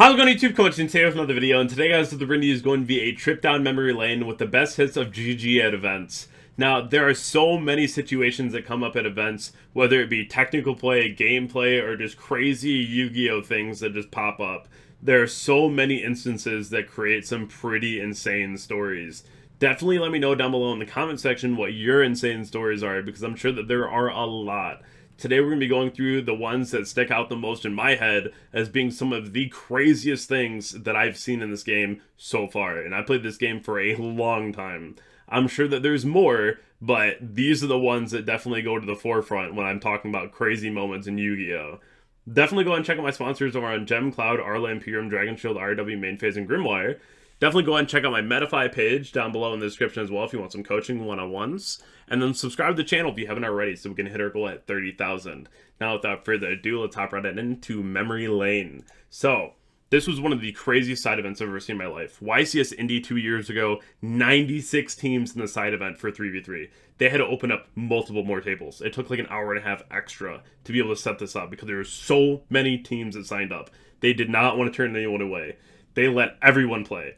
How's it going, YouTube? Coach and today with another video, and today, guys, the video is going to be a trip down memory lane with the best hits of GG at events. Now, there are so many situations that come up at events, whether it be technical play, gameplay, or just crazy Yu-Gi-Oh things that just pop up. There are so many instances that create some pretty insane stories. Definitely let me know down below in the comment section what your insane stories are, because I'm sure that there are a lot. Today we're going to be going through the ones that stick out the most in my head as being some of the craziest things that I've seen in this game so far. And I played this game for a long time. I'm sure that there's more, but these are the ones that definitely go to the forefront when I'm talking about crazy moments in Yu-Gi-Oh! Definitely go and check out my sponsors over on Gem, Cloud, Arla, Imperium, Dragonshield, RW, MainPhaze, and Grimoire. Definitely go ahead and check out my METAFY page down below in the description as well if you want some coaching one-on-ones. And then subscribe to the channel if you haven't already so we can hit our goal at 30,000. Now, without further ado, let's hop right into memory lane. So, this was one of the craziest side events I've ever seen in my life. YCS Indy 2 years ago, 96 teams in the side event for 3v3. They had to open up multiple more tables. It took like an hour and a half extra to be able to set this up because there were so many teams that signed up. They did not want to turn anyone away. They let everyone play.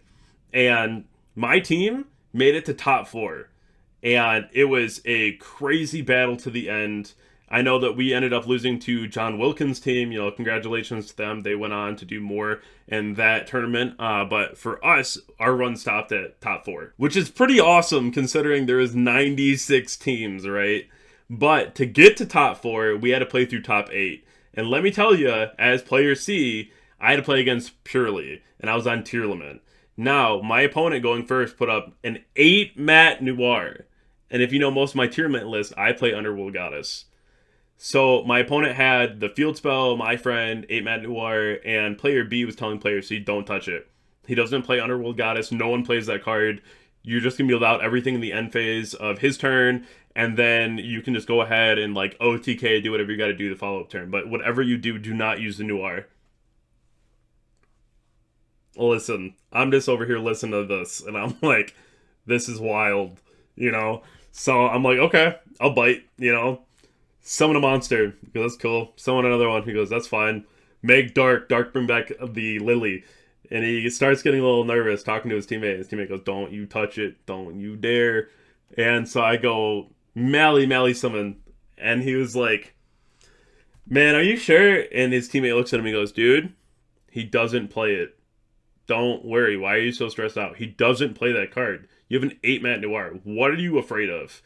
And my team made it to top 4. And it was a crazy battle to the end. I know that we ended up losing to John Wilkins' team. You know, congratulations to them. They went on to do more in that tournament. But for us, our run stopped at top 4, which is pretty awesome considering there was 96 teams, right? But to get to top 4, we had to play through top 8. And let me tell you, as player C, I had to play against Purely, and I was on tier limit. Now, my opponent going first put up an 8 Mat Noir. And if you know most of my tier limit list, I play Underworld Goddess. So my opponent had the Field Spell, my friend, 8 Mat Noir, and player B was telling player C, don't touch it. He doesn't play Underworld Goddess. No one plays that card. You're just going to be without everything in the end phase of his turn, and then you can just go ahead and like OTK, do whatever you got to do the follow-up turn. But whatever you do, do not use the Noir. Listen, I'm just over here listening to this, and I'm like, this is wild, you know? So I'm like, okay, I'll bite, you know? Summon a monster. He goes, that's cool. Summon another one. He goes, that's fine. Make Dark. Dark bring back the Lily. And he starts getting a little nervous talking to his teammate. His teammate goes, don't you touch it. Don't you dare. And so I go, Mally summon. And he was like, man, are you sure? And his teammate looks at him and goes, dude, he doesn't play it. Don't worry. Why are you so stressed out? He doesn't play that card. You have an 8 Mat Noir. What are you afraid of?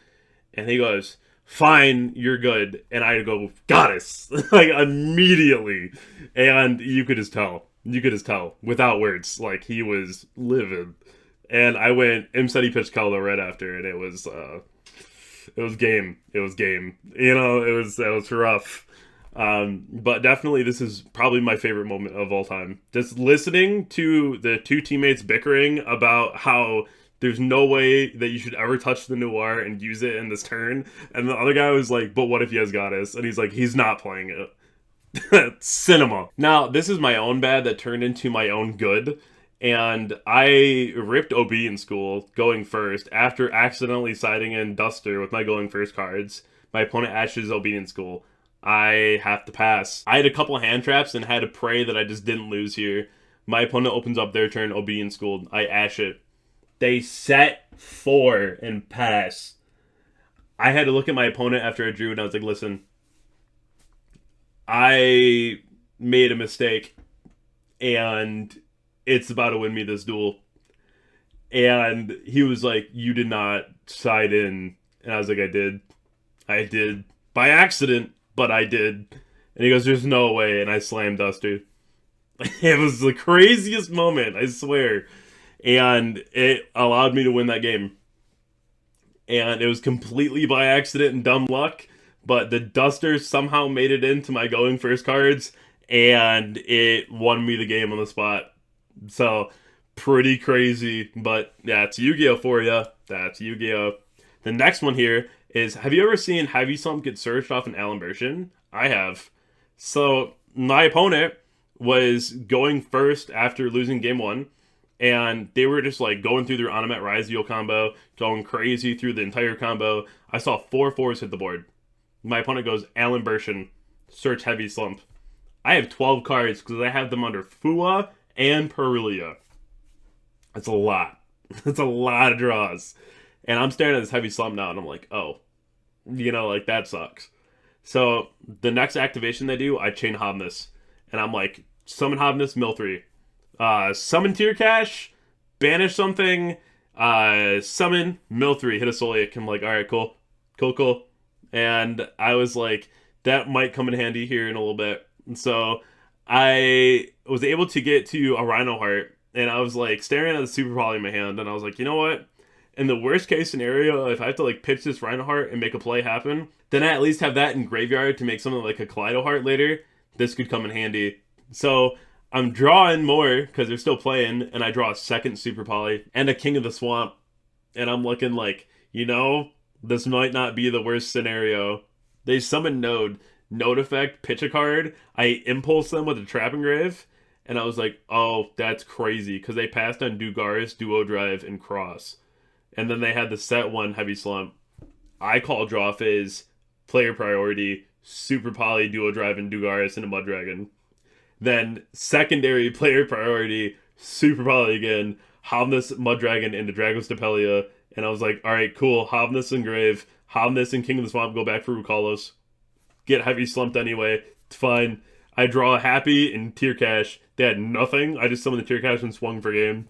And he goes, fine, you're good. And I go, Goddess. Like, immediately. And you could just tell. You could just tell. Without words. Like, he was livid. And I went, Imseti pitched Caldo right after. And it was game. It was game. You know, it was rough. But definitely this is probably my favorite moment of all time. Just listening to the two teammates bickering about how there's no way that you should ever touch the Noir and use it in this turn. And the other guy was like, but what if he has Goddess? And he's like, he's not playing it. Cinema. Now, this is my own bad that turned into my own good. And I ripped OB in school going first after accidentally siding in Duster with my going first cards. My opponent ashes OB in school. I have to pass. I had a couple hand traps and had to pray that I just didn't lose here. My opponent opens up their turn, OB in school. I ash it. They set 4 and pass. I had to look at my opponent after I drew and I was like, listen, I made a mistake and it's about to win me this duel. And he was like, you did not side in. And I was like, I did. I did. By accident. But I did. And he goes, there's no way. And I slammed Duster. It was the craziest moment, I swear. And it allowed me to win that game. And it was completely by accident and dumb luck. But the Duster somehow made it into my going first cards. And it won me the game on the spot. So, pretty crazy. But yeah, it's Yu-Gi-Oh for you. That's Yu-Gi-Oh. The next one here is, have you ever seen Heavy Slump get searched off an Allen version? I have. So, my opponent was going first after losing game 1, and they were just like going through their Animat Rise combo, going crazy through the entire combo. I saw 4 4s hit the board. My opponent goes, Allen version, search Heavy Slump. I have 12 cards because I have them under Fua and Perulia. That's a lot. That's a lot of draws. And I'm staring at this heavy slump now, and I'm like, oh, like that sucks. So the next activation they do, I chain Hobness. And I'm like, summon Hobness, mill 3. Summon Tier Cash, banish something, summon, mill 3, hit a Solic. I'm like, alright, cool. Cool. And I was like, that might come in handy here in a little bit. And so I was able to get to a Rhino Heart, and I was like staring at the Super Poly in my hand, and I was like, you know what? In the worst case scenario, if I have to like pitch this Rhino Heart and make a play happen, then I at least have that in graveyard to make something like a Kaleido Heart later. This could come in handy. So I'm drawing more because they're still playing, and I draw a second Super Poly and a King of the Swamp. And I'm looking like, this might not be the worst scenario. They summon Node. Node effect, pitch a card. I impulse them with a Trap Engrave. And I was like, oh, that's crazy. Because they passed on Dugaris, Duo Drive, and Cross. And then they had the set 1 Heavy Slump. I call Draw Phase, Player Priority, Super Poly, Duo Drive, and Dugaris into Mud Dragon. Then secondary Player Priority, Super Poly again, Hobness, Mud Dragon into Dragostapelia. And I was like, alright, cool. Hobness and Grave. Hobness and King of the Swamp go back for Rukalos. Get heavy slumped anyway. It's fine. I draw Happy and Tier Cash. They had nothing. I just summoned the Tier Cash and swung for game.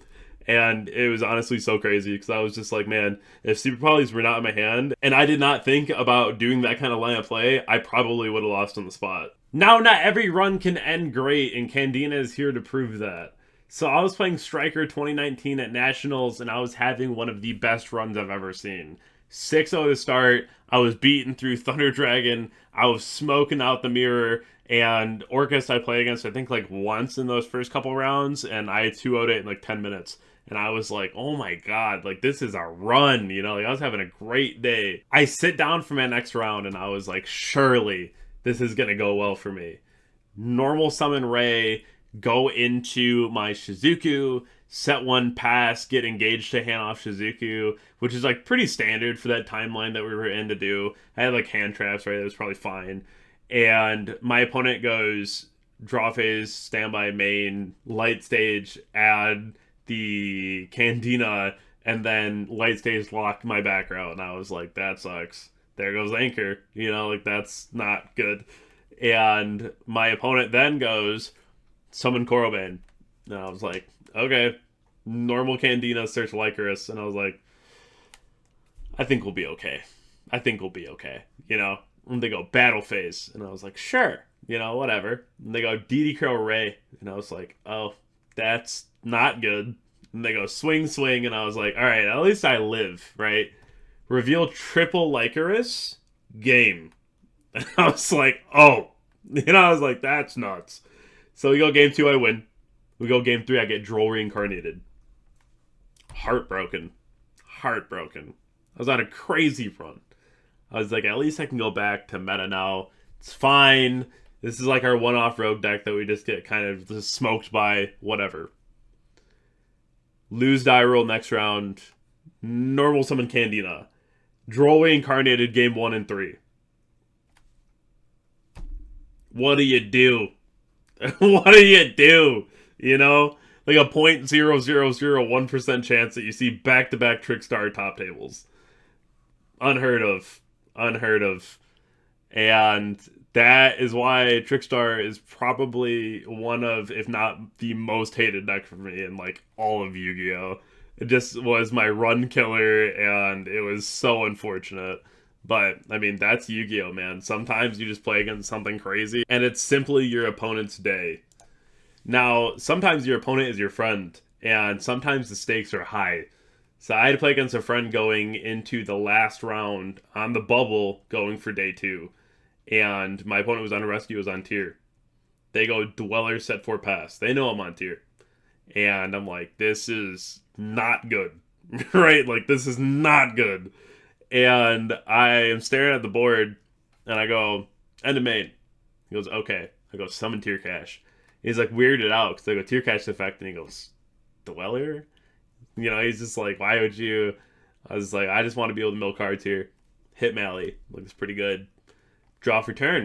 And it was honestly so crazy because I was just like, man, if Super Polys were not in my hand and I did not think about doing that kind of line of play, I probably would have lost on the spot. Now, not every run can end great, and Candina is here to prove that. So I was playing Striker 2019 at Nationals, and I was having one of the best runs I've ever seen. 6-0 to start, I was beating through Thunder Dragon, I was smoking out the mirror, and Orcus I played against, I think, like once in those first couple rounds, and I 2-0'd it in like 10 minutes. And I was like, oh my god, like this is a run, like I was having a great day. I sit down for my next round, and I was like, surely this is gonna go well for me. Normal summon Ray, go into my Shizuku, set 1 pass, get engaged to hand off Shizuku, which is like pretty standard for that timeline that we were in to do. I had like hand traps, right? That was probably fine. And my opponent goes draw phase, standby main, light stage, add the Candina, and then light stage locked my back row. And I was like, that sucks. There goes Anchor. Like that's not good. And my opponent then goes summon Korobane. And I was like, okay. Normal Candina, search Lycaris. And I was like, I think we'll be okay. And they go battle phase. And I was like, sure. Whatever. And they go DD Crow Ray. And I was like, oh, that's not good. And they go swing. And I was like, all right, at least I live, right? Reveal triple Lycaris. Game. And I was like, oh. I was like, that's nuts. So we go game 2, I win. We go game 3, I get Droll Reincarnated. Heartbroken. I was on a crazy run. I was like, at least I can go back to meta now. It's fine. This is like our one-off rogue deck that we just get kind of just smoked by. Whatever. Lose die roll next round. Normal summon Candina. Droll Reincarnated game 1 and 3. What do you do? What do you do? Like a 0.0001% chance that you see back-to-back Trickstar top tables. Unheard of. And that is why Trickstar is probably one of, if not the most hated deck for me in like all of Yu-Gi-Oh! It just was my run killer, and it was so unfortunate. But, I mean, that's Yu-Gi-Oh, man. Sometimes you just play against something crazy, and it's simply your opponent's day. Now, sometimes your opponent is your friend, and sometimes the stakes are high. So I had to play against a friend going into the last round on the bubble going for day 2. And my opponent was on rescue, was on tier. They go Dweller, set 4 pass. They know I'm on tier. And I'm like, this is not good. Right? Like, this is not good. And I am staring at the board, and I go, end of main. He goes, okay. I go, summon Tier Cash. He's like weirded out, because I go, Tier Cash effect, and he goes, Dweller? He's just like, why would you? I was like, I just want to be able to mill cards here. Hit Mally. Looks pretty good. Draw for turn.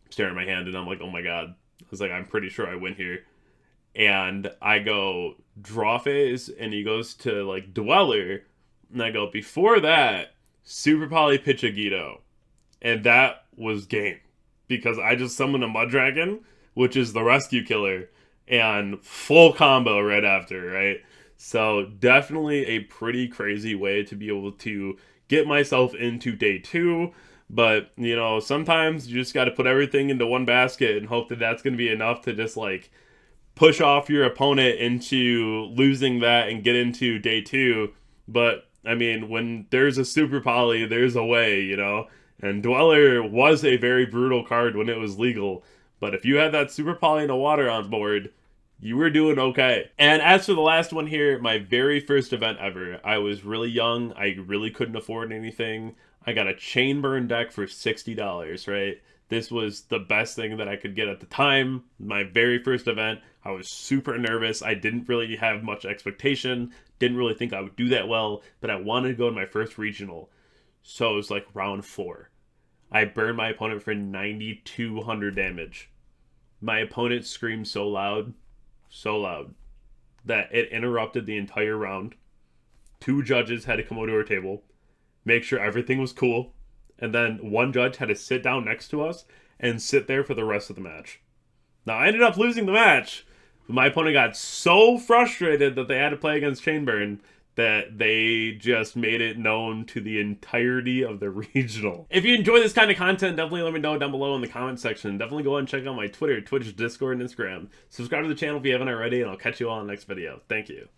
I'm staring at my hand, and I'm like, oh my god. I was like, I'm pretty sure I win here. and I go draw phase, and he goes to like Dweller, and I go before that Super Poly Pitchagito, and that was game because I just summoned a Mud Dragon, which is the rescue killer, and full combo right after, right? So definitely a pretty crazy way to be able to get myself into day 2. But, you know, sometimes you just got to put everything into one basket and hope that that's going to be enough to just, like, push off your opponent into losing that and get into day 2. But, I mean, when there's a Super Poly, there's a way, you know? And Dweller was a very brutal card when it was legal. But if you had that Super Poly and a Water on board, you were doing okay. And as for the last one here, my very first event ever. I was really young. I really couldn't afford anything. I got a Chainburn deck for $60, right? This was the best thing that I could get at the time. My very first event. I was super nervous. I didn't really have much expectation. Didn't really think I would do that well. But I wanted to go to my first regional. So it was like round 4. I burned my opponent for 9,200 damage. My opponent screamed so loud that it interrupted the entire round. 2 judges had to come over to our table, make sure everything was cool, and then 1 judge had to sit down next to us and sit there for the rest of the match. Now, I ended up losing the match, but my opponent got so frustrated that they had to play against Chainburn that they just made it known to the entirety of the regional. If you enjoy this kind of content, definitely let me know down below in the comment section. Definitely go and check out my Twitter, Twitch, Discord, and Instagram. Subscribe to the channel if you haven't already, and I'll catch you all in the next video. Thank you.